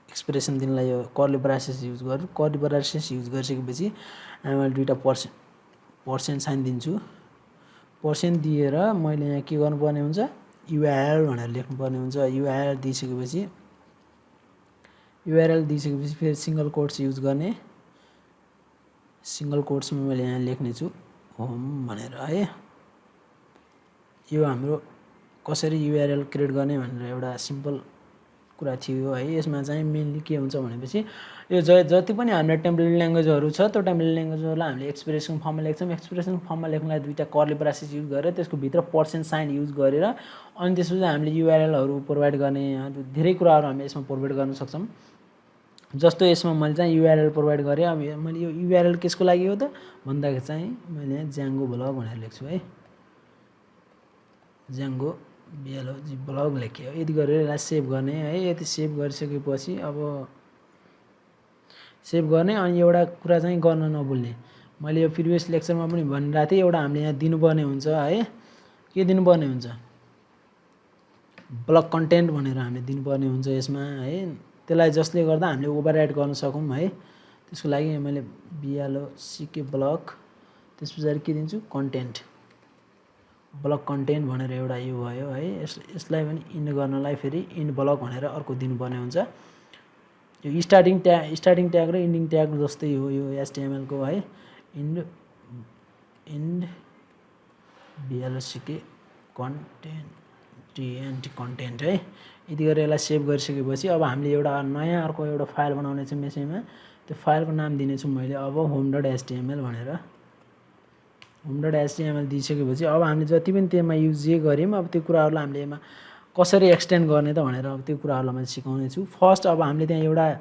एक्सप्रेसन दिनलाई यो कर्ली ब्रासेस युज गर्छु कर्ली ब्रासेस युज गरिसकेपछि मैले दुईटा पर्सेन्ट साइन दिन्छु पर्सेन्ट दिएर मैले यहाँ के गर्नुपर्ने हुन्छ युआरएल भनेर लेख्नुपर्ने हुन्छ युआरएल दिइसकेपछि फेरि सिंगल कोट्स युज गर्ने सिंगल कोट्समा मैले यहाँ लेख्नेछु होम भनेर है यो हाम्रो कसरी युआरएल क्रिएट गर्ने भनेर एउटा सिम्पल कुरा थियो है यसमा चाहिँ मेनली के हुन्छ भनेपछि यो जति पनि हाम्रो टेम्प्लेट ल्याङ्ग्वेजहरू छ त्यो टेम्प्लेट ल्याङ्ग्वेजहरूलाई हामीले एक्सप्रेसन फर्ममा लेख्छौँ एक्सप्रेसन फर्ममा लेख्नलाई दुईटा कर्ली ब्रासेस युज गरेर त्यसको भित्र पर्सेन्ट साइन युज गरेर अनि त्यसपछि हामीले युआरएलहरू प्रोभाइड गर्ने धेरै कुराहरू हामीले यसमा प्रोभाइड गर्न सक्छौँ जस्तो यसमा मैले चाहिँ युआरएल प्रोभाइड गरेँ अब मैले यो युआरएल केसको लागि हो त भन्दाखेरि चाहिँ मैले यहाँ ज्याङ्गो ब्लग भनेर लेख्छु है ज्याङ्गो बिएलओजी ब्लग लेख्यो यति गरेर यसलाई सेभ गर्ने है यति सेभ गरिसकेपछि अब सेभ गर्ने अनि एउटा कुरा चाहिँ गर्न नभुल्ने मैले यो प्रिभियस लेक्चरमा पनि भनिरहेको थिएँ एउटा हामीले यहाँ दिनुपर्ने हुन्छ है के दिनुपर्ने हुन्छ ब्लक कन्टेन्ट भनेर हामीले दिनुपर्ने हुन्छ यसमा है त्यसलाई जसले गर्दा हामीले ओभरराइड गर्न सकौँ है त्यसको लागि मैले बिएलओसीके ब्लक त्यस पछाडि के दिन्छु कन्टेन्ट ब्लक कन्टेन्ट भनेर एउटा यो भयो है यसलाई पनि इन्ड गर्नलाई फेरि इन्ड ब्लक भनेर अर्को दिनुपर्ने हुन्छ यो स्टार्टिङ ट्याग र इन्डिङ ट्याग जस्तै हो यो एचटिएमएल को है इन्ड बिएलओसीके कन्टेन्ट है यति गरेर यसलाई सेभ गरिसकेपछि अब हामीले एउटा नयाँ अर्को एउटा फाइल बनाउने छ मेसेजमा त्यो फाइलको नाम दिनेछु मैले अब home.html भनेर home.html दिइसकेपछि अब हामीले जति पनि त्यसमा युज जे गर्यौँ अब त्यो कुराहरूलाई हामीले यसमा कसरी एक्सटेन्ड गर्ने त भनेर अब त्यो कुराहरूलाई मैले सिकाउने छु फर्स्ट अब हामीले त्यहाँ एउटा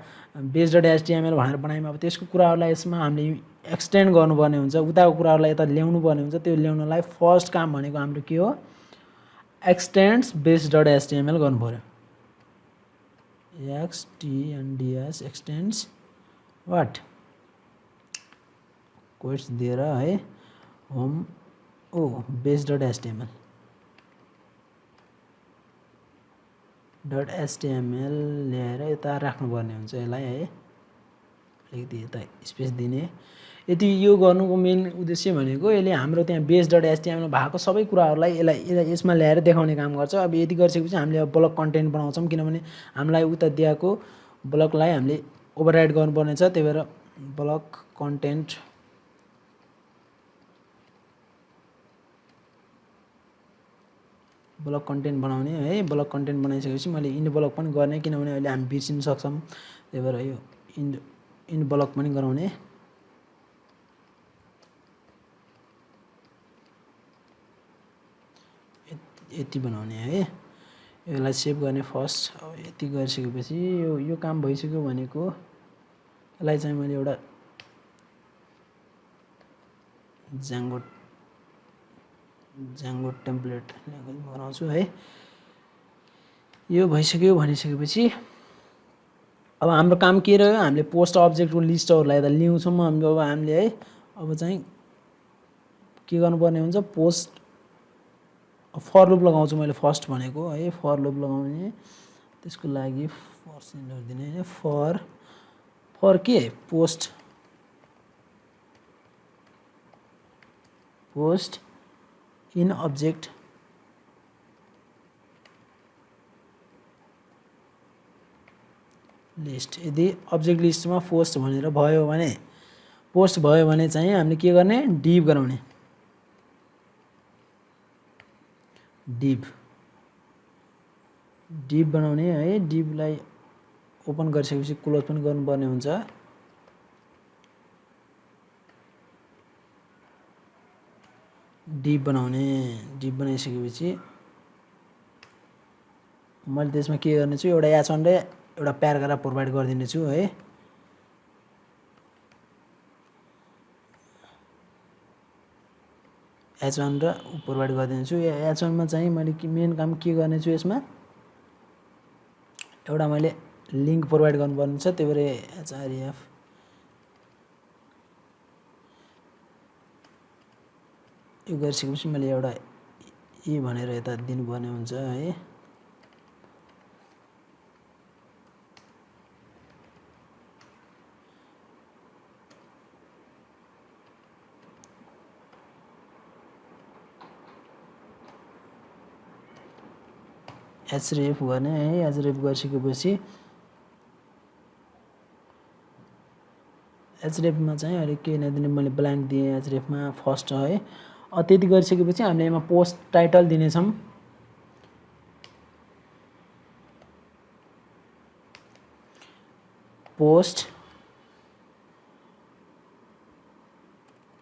base.html भनेर बनायौँ अब त्यसको कुराहरूलाई यसमा हामीले एक्सटेन्ड गर्नुपर्ने हुन्छ उताको कुराहरूलाई यता ल्याउनु पर्ने हुन्छ त्यो ल्याउनलाई फर्स्ट काम भनेको हाम्रो के हो एक्सटेन्ड्स base.html गर्नु पर्यो एक्सटेन्ड्स एक्सटेन्ड्स वाट कोट्स दिएर है होम base.html ल्याएर यता राख्नुपर्ने हुन्छ यसलाई है अलिकति यता स्पेस दिने यति यो गर्नुको मेन उद्देश्य भनेको यसले हाम्रो त्यहाँ base.html भएको सबै कुराहरूलाई यसलाई यसमा ल्याएर देखाउने काम गर्छ अब यति गरिसकेपछि हामीले अब ब्लक कन्टेन्ट बनाउँछौँ किनभने हामीलाई उता दिएको ब्लकलाई हामीले ओभरराइड गर्नुपर्ने छ त्यही भएर ब्लक कन्टेन्ट बनाउने है ब्लक कन्टेन्ट बनाइसकेपछि मैले इन्ड ब्लक पनि गर्ने किनभने अहिले हामी बिर्सिन सक्छौँ त्यही भएर यो इन्ड ब्लक पनि गराउने यति बनाउने है यसलाई सेभ गर्ने फर्स्ट अब यति गरिसकेपछि यो काम भइसक्यो भनेको यसलाई चाहिँ मैले एउटा ज्याङ्गो टेम्प्लेट ल्याङ्ग्वेज बनाउँछु है यो भइसक्यो भनिसकेपछि अब हाम्रो काम के रह्यो हामीले पोस्ट अब्जेक्टको लिस्टहरूलाई त ल्याउँछौँ अब हामीले है अब चाहिँ के गर्नुपर्ने हुन्छ पोस्ट फर लुप लगाउँछु मैले फर्स्ट भनेको है फर लुप लगाउने त्यसको लागि पर्सेन्टहरु दिने हैन फर के पोस्ट इन अब्जेक्ट लिस्ट। यदि अब्जेक्ट लिस्टमा पोस्ट भनेर भयो भने पोस्ट भयो भने चाहिँ हामीले के गर्ने डिभ गराउने डिभ बनाउने है। डिभलाई ओपन गरिसकेपछि क्लोज पनि गर्नुपर्ने हुन्छ। डिभ बनाउने डिभ बनाइसकेपछि मैले त्यसमा के गर्नेछु एउटा H1 र एउटा प्याराग्राफ प्रोभाइड गरिदिनेछु है। H1 र प्रोभाइड गरिदिनेछु। H1 मा चाहिँ मैले मेन काम के गर्नेछु यसमा एउटा मैले लिंक प्रोभाइड गर्नुपर्ने छ। त्यही भएर href यो गरिसकेपछि मैले एउटा e भनेर यता दिनुपर्ने हुन्छ है। href गर्ने है। href गरिसकेपछि href मा चाहिँ अहिले के नदिने मैले ब्ल्याङ्क दिएँ href मा फर्स्ट है। त्यति गरिसकेपछि हामीले यसमा पोस्ट टाइटल दिनेछौँ। पोस्ट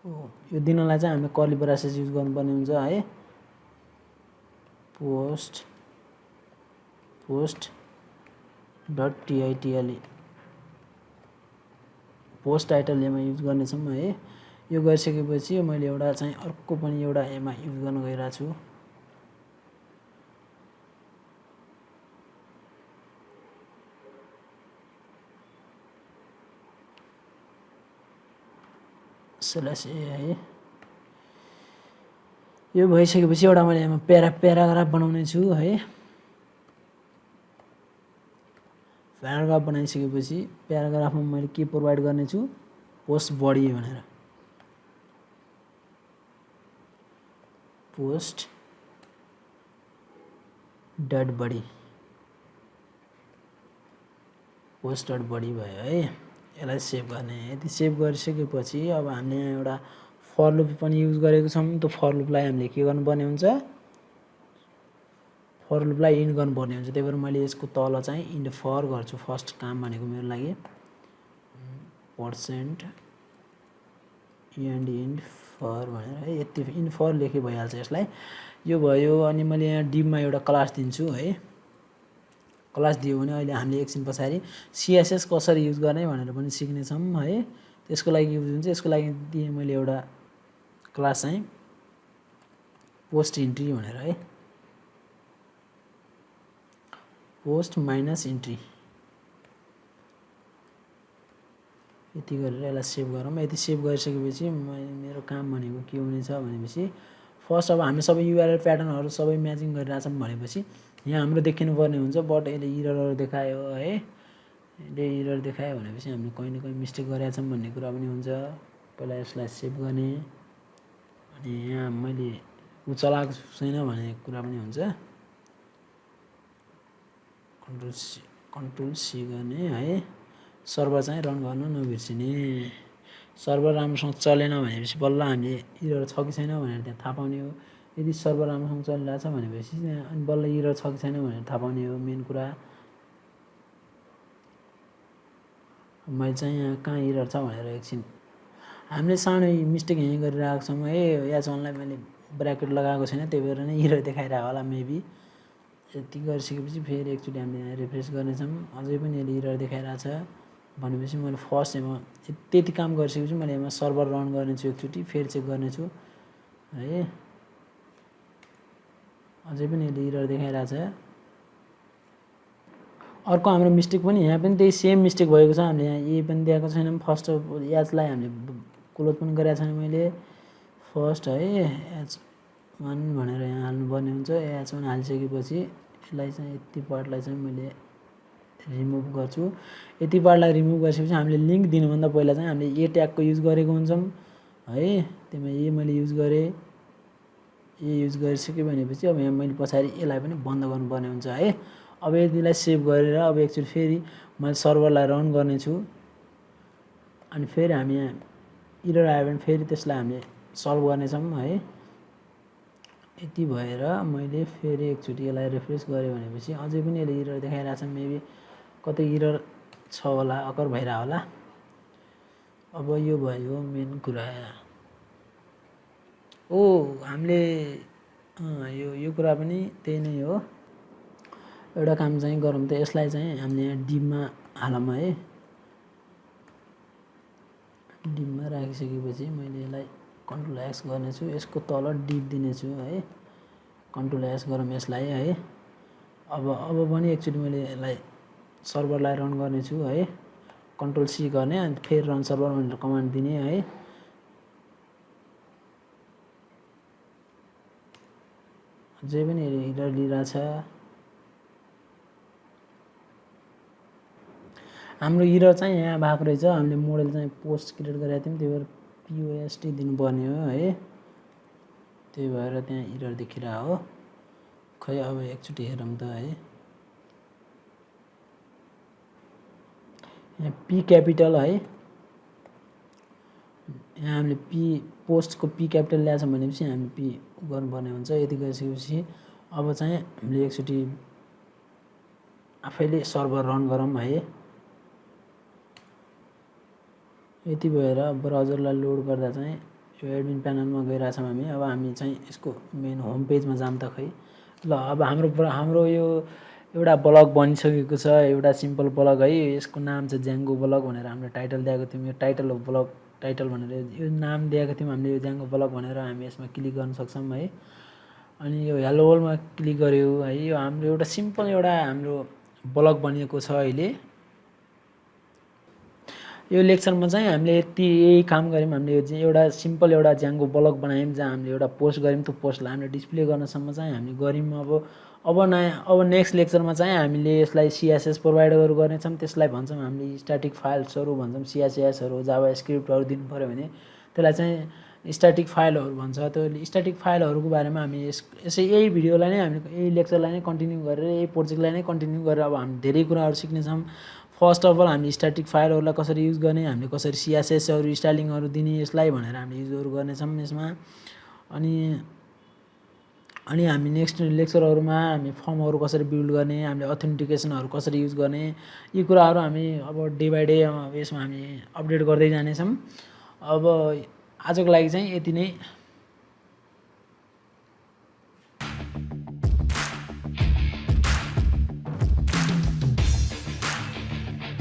यो दिनलाई चाहिँ हामीले कर्ली ब्रासेस युज गर्नुपर्ने हुन्छ है। पोस्ट डट टिआइटिएल पोस्ट टाइटल यसमा युज गर्नेछौँ है। यो गरिसकेपछि मैले एउटा चाहिँ अर्को पनि एउटा यसमा युज गर्न गइरहेको छु। स्ल्याश ए है। यो भइसकेपछि एउटा मैले यसमा प्याराग्राफ बनाउने छु है। प्याराग्राफ बनाइसकेपछि प्याराग्राफमा मैले के प्रोभाइड गर्नेछु पोस्ट बडी भनेर पोस्ट डट बडी भयो है। यसलाई सेभ गर्ने। यदि सेभ गरिसकेपछि अब हामीले यहाँ एउटा फर लुप पनि युज गरेको छौँ। त्यो फर लुपलाई हामीले के गर्नुपर्ने हुन्छ फर लुपलाई इन्ड गर्नुपर्ने हुन्छ। त्यही भएर मैले यसको तल चाहिँ इन्ड फर गर्छु। फर्स्ट काम भनेको मेरो लागि % एन्ड इन्ड फर भनेर है। यति इन्ड फर लेखे भइहाल्छ यसलाई। यो भयो। अनि मैले यहाँ डिभमा एउटा क्लास दिन्छु है। क्लास दियो भने अहिले हामीले एकछिन पछाडि CSS कसरी युज गर्ने भनेर पनि सिक्नेछौँ है। त्यसको लागि युज हुन्छ। यसको लागि दिएँ मैले एउटा क्लास चाहिँ पोस्ट इन्ट्री भनेर है। पोस्ट माइनस इन्ट्री यति गरेर यसलाई सेभ गरौँ। यति सेभ गरिसकेपछि मेरो काम भनेको के हुनेछ भनेपछि फर्स्ट अब हामी सबै URL प्याटर्नहरू सबै म्याचिङ गरिरहेछौँ भनेपछि यहाँ हाम्रो देखिनुपर्ने हुन्छ। बट यसले इररहरू देखायो है। यसले इरर देखायो भनेपछि हामीले कहीँ न कहीँ मिस्टेक गरेका छौँ भन्ने कुरा पनि हुन्छ। पहिला यसलाई सेभ गर्ने। अनि यहाँ मैले चलाएको छैन भन्ने कुरा पनि हुन्छ। कन्ट्रोल सी गर्ने है। सर्भर चाहिँ रन गर्न नबिर्सिने। सर्भर राम्रोसँग चलेन भनेपछि बल्ल हामीले इरर छ कि छैन भनेर त्यहाँ थाहा पाउने हो। यदि सर्भर राम्रोसँग चलिरहेछ भनेपछि अनि बल्ल इरर छ कि छैन भनेर थाहा पाउने हो मेन कुरा। मैले चाहिँ यहाँ कहाँ इरर छ भनेर एकछिन हामीले सानो मिस्टेक यहीँ गरिरहेको छौँ है। H1लाई मैले ब्राकेट लगाएको छैन त्यही भएर नै इरर देखाइरहेको होला मेबी। यति गरिसकेपछि फेरि एकचोटि हामीले यहाँ रिफ्रेस गर्नेछौँ। अझै पनि यसले इरर देखाइरहेछ भनेपछि मैले फर्स्ट यसमा त्यति काम गरिसकेपछि मैले यसमा सर्भर रन गर्नेछु। एकचोटि फेरि चेक गर्नेछु है। अझै पनि यसले इरर देखाइरहेछ। अर्को हाम्रो मिस्टेक पनि यहाँ पनि त्यही सेम मिस्टेक भएको छ। हामीले यहाँ ए पनि दिएको छैनौँ। फर्स्ट H-लाई हामीले क्लोज पनि गरेको छैन मैले। फर्स्ट है H1 भनेर यहाँ हाल्नुपर्ने हुन्छ। H1 हालिसकेपछि यसलाई चाहिँ यति पार्टलाई चाहिँ मैले रिमुभ गर्छु। यति पार्टलाई रिमुभ गरिसकेपछि हामीले लिङ्क दिनुभन्दा पहिला चाहिँ हामीले ए ट्यागको युज गरेको हुन्छौँ है। त्यसमा ए मैले युज गरेँ। ए युज गरिसकेँ भनेपछि अब यहाँ मैले पछाडि यसलाई पनि बन्द गर्नुपर्ने हुन्छ है। अब यतिलाई सेभ गरेर अब एकचोटि फेरि मैले सर्भरलाई रन गर्नेछु अनि फेरि हामी इरर आयो भने फेरि त्यसलाई हामीले सल्भ गर्नेछौँ है। यति भएर मैले फेरि एकचोटि यसलाई रिफ्रेस गरेँ भनेपछि अझै पनि यसले इरर देखाइरहेछ। मेबी कतै इरर छ होला, अकर भइरह होला। अब यो भयो मेन कुरा। ओ हामीले यो कुरा पनि त्यही नै हो। एउटा काम चाहिँ गरौँ त, यसलाई चाहिँ हामीले डिबमा हालौँ है। डिबमा राखिसकेपछि मैले यसलाई कन्ट्रोल एक्स गर्नेछु, यसको तल डिब दिनेछु है। कन्ट्रोल एस गरौँ यसलाई है। अब पनि एकचोटि मैले यसलाई सर्भरलाई रन गर्नेछु है। कन्ट्रोल सी गर्ने अनि फेरि रन सर्भर भनेर कमान्ड दिने है। अझै पनि इरर लिइरहेछ। हाम्रो इरर चाहिँ यहाँ भएको रहेछ। हामीले मोडेल चाहिँ पोस्ट क्रिएट गरेका थियौँ, त्यही भएर पोस्ट दिनुपर्ने हो है। त्यही भएर त्यहाँ इरर देखिरहेको हो। खै अब एकचोटि हेरौँ त है। यहाँ पी क्यापिटल है, यहाँ हामीले पी पोस्टको पी क्यापिटल ल्याएछ भनेपछि हामी पी गर्नुपर्ने हुन्छ। यति गरिसकेपछि अब चाहिँ हामीले एकचोटि आफैले सर्भर रन गरौँ है। यति भएर ब्राउजरलाई लोड गर्दा चाहिँ यो एडमिन प्यानलमा गइरहेछौँ हामी। अब हामी चाहिँ यसको मेन होम पेजमा जाऊँ त खै। ल अब हाम्रो यो एउटा ब्लग बनिसकेको छ, एउटा सिम्पल ब्लग है। यसको नाम चाहिँ ज्याङ्गो ब्लग भनेर हामीले टाइटल दिएको थियौँ। यो टाइटल हो ब्लग टाइटल भनेर यो नाम दिएको थियौँ हामीले, यो ज्याङ्गो ब्लग भनेर। हामी यसमा क्लिक गर्न सक्छौँ है। अनि यो हेलो वर्ल्डमा क्लिक गर्यो है। यो हाम्रो एउटा सिम्पल एउटा हाम्रो ब्लग बनिएको छ अहिले। यो लेक्चरमा चाहिँ हामीले यही काम गऱ्यौँ। हामीले चाहिँ एउटा सिम्पल एउटा ज्याङ्गो ब्लग बनायौँ जहाँ हामीले एउटा पोस्ट गऱ्यौँ। त्यो पोस्टलाई हामीले डिस्प्ले गर्नसम्म चाहिँ हामी गऱ्यौँ। अब नेक्स्ट लेक्चरमा चाहिँ हामीले यसलाई सिएसएस प्रोभाइडहरू गर्नेछौँ। त्यसलाई भन्छौँ हामीले स्ट्याटिक फाइल्सहरू भन्छौँ। सिएसएसहरू जावा स्क्रिप्टहरू दिनु पऱ्यो भने त्यसलाई चाहिँ स्ट्याटिक फाइलहरू भन्छ। त्यो स्ट्याटिक फाइलहरूको बारेमा हामी यही भिडियोलाई नै हामी यही लेक्चरलाई नै कन्टिन्यू गरेर यही प्रोजेक्टलाई नै कन्टिन्यू गरेर अब हामी धेरै कुराहरू सिक्नेछौँ। फर्स्ट अफ अल हामीले स्ट्याटिक फाइलहरूलाई कसरी युज गर्ने, हामीले कसरी सिएसएसहरू स्टाइलिङहरू दिने यसलाई भनेर हामीले युजहरू गर्नेछौँ यसमा। अनि हामी नेक्स्ट लेक्चरहरूमा हामी फर्महरू कसरी बिल्ड गर्ने, हामीले अथेन्टिकेसनहरू कसरी युज गर्ने, यी कुराहरू हामी अब डे बाई डे यसमा हामी अपडेट गर्दै जानेछौँ। अब आजको लागि चाहिँ यति नै।